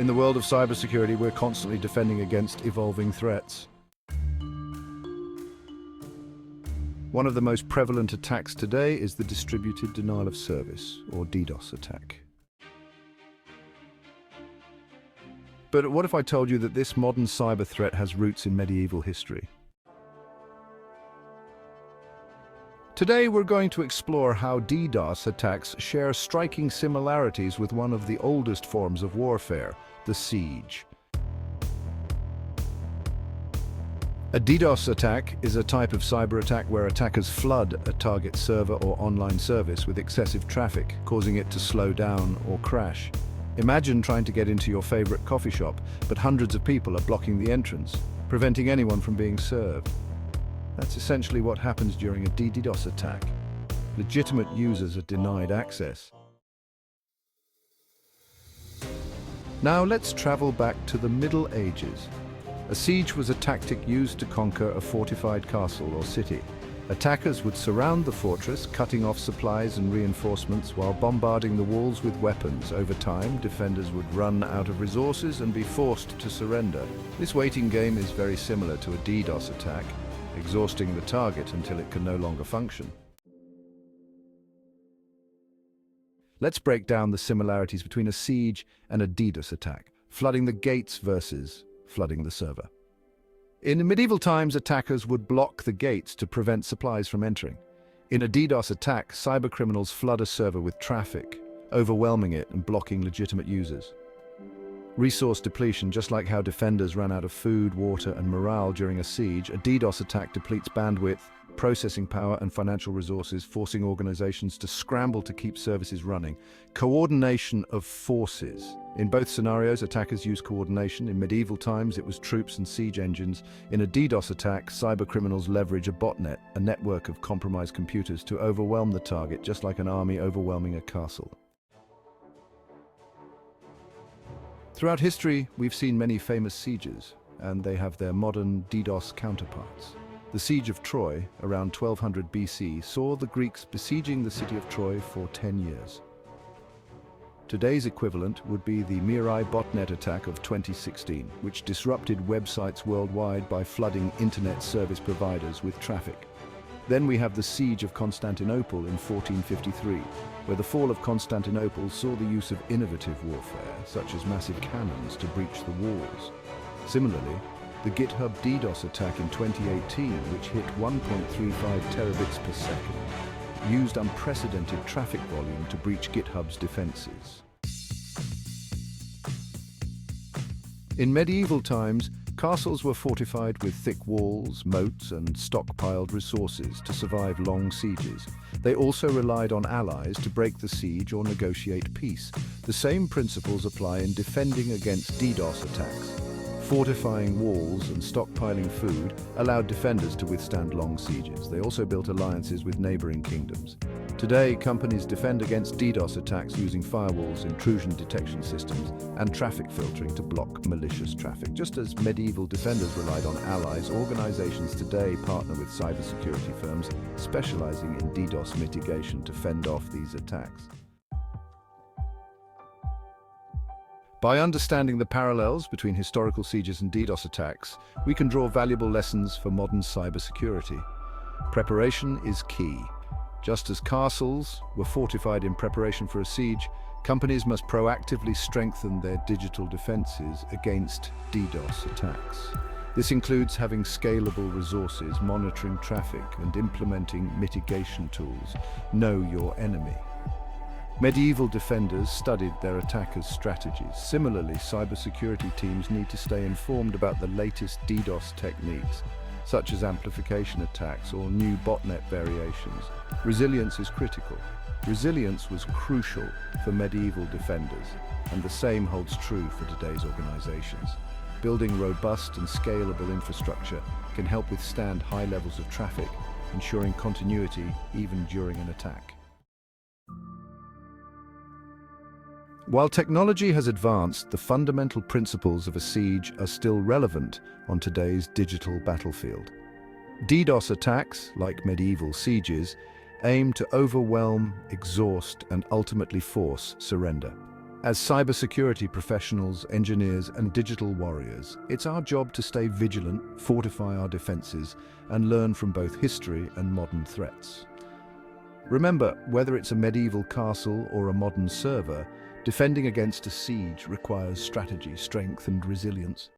In the world of cybersecurity, we're constantly defending against evolving threats. One of the most prevalent attacks today is the distributed denial of service, or DDoS attack. But what if I told you that this modern cyber threat has roots in medieval history? Today we're going to explore how DDoS attacks share striking similarities with one of the oldest forms of warfare, the siege. A DDoS attack is a type of cyber attack where attackers flood a target server or online service with excessive traffic, causing it to slow down or crash. Imagine trying to get into your favorite coffee shop, but hundreds of people are blocking the entrance, preventing anyone from being served. That's essentially what happens during a DDoS attack. Legitimate users are denied access. Now let's travel back to the Middle Ages. A siege was a tactic used to conquer a fortified castle or city. Attackers would surround the fortress, cutting off supplies and reinforcements while bombarding the walls with weapons. Over time, defenders would run out of resources and be forced to surrender. This waiting game is very similar to a DDoS attack, exhausting the target until it can no longer function. Let's break down the similarities between a siege and a DDoS attack, flooding the gates versus flooding the server. In medieval times, attackers would block the gates to prevent supplies from entering. In a DDoS attack, cybercriminals flood a server with traffic, overwhelming it and blocking legitimate users. Resource depletion, just like how defenders ran out of food, water, and morale during a siege, a DDoS attack depletes bandwidth, processing power, and financial resources, forcing organizations to scramble to keep services running. Coordination of forces. In both scenarios, attackers use coordination. In medieval times, it was troops and siege engines. In a DDoS attack, cybercriminals leverage a botnet, a network of compromised computers, to overwhelm the target, just like an army overwhelming a castle. Throughout history, we've seen many famous sieges, and they have their modern DDoS counterparts. The siege of Troy, around 1200 BC, saw the Greeks besieging the city of Troy for 10 years. Today's equivalent would be the Mirai botnet attack of 2016, which disrupted websites worldwide by flooding internet service providers with traffic. Then we have the siege of Constantinople in 1453, where the fall of Constantinople saw the use of innovative warfare, such as massive cannons, to breach the walls. Similarly, the GitHub DDoS attack in 2018, which hit 1.35 terabits per second, used unprecedented traffic volume to breach GitHub's defenses. In medieval times, castles were fortified with thick walls, moats, and stockpiled resources to survive long sieges. They also relied on allies to break the siege or negotiate peace. The same principles apply in defending against DDoS attacks. Fortifying walls and stockpiling food allowed defenders to withstand long sieges. They also built alliances with neighboring kingdoms. Today, companies defend against DDoS attacks using firewalls, intrusion detection systems, and traffic filtering to block malicious traffic. Just as medieval defenders relied on allies, organizations today partner with cybersecurity firms specializing in DDoS mitigation to fend off these attacks. By understanding the parallels between historical sieges and DDoS attacks, we can draw valuable lessons for modern cybersecurity. Preparation is key. Just as castles were fortified in preparation for a siege, companies must proactively strengthen their digital defenses against DDoS attacks. This includes having scalable resources, monitoring traffic, and implementing mitigation tools. Know your enemy. Medieval defenders studied their attackers' strategies. Similarly, cybersecurity teams need to stay informed about the latest DDoS techniques, such as amplification attacks or new botnet variations. Resilience is critical. Resilience was crucial for medieval defenders, and the same holds true for today's organizations. Building robust and scalable infrastructure can help withstand high levels of traffic, ensuring continuity even during an attack. While technology has advanced, the fundamental principles of a siege are still relevant on today's digital battlefield. DDoS attacks, like medieval sieges, aim to overwhelm, exhaust, and ultimately force surrender. As cybersecurity professionals, engineers, and digital warriors, it's our job to stay vigilant, fortify our defenses, and learn from both history and modern threats. Remember, whether it's a medieval castle or a modern server, defending against a siege requires strategy, strength, and resilience.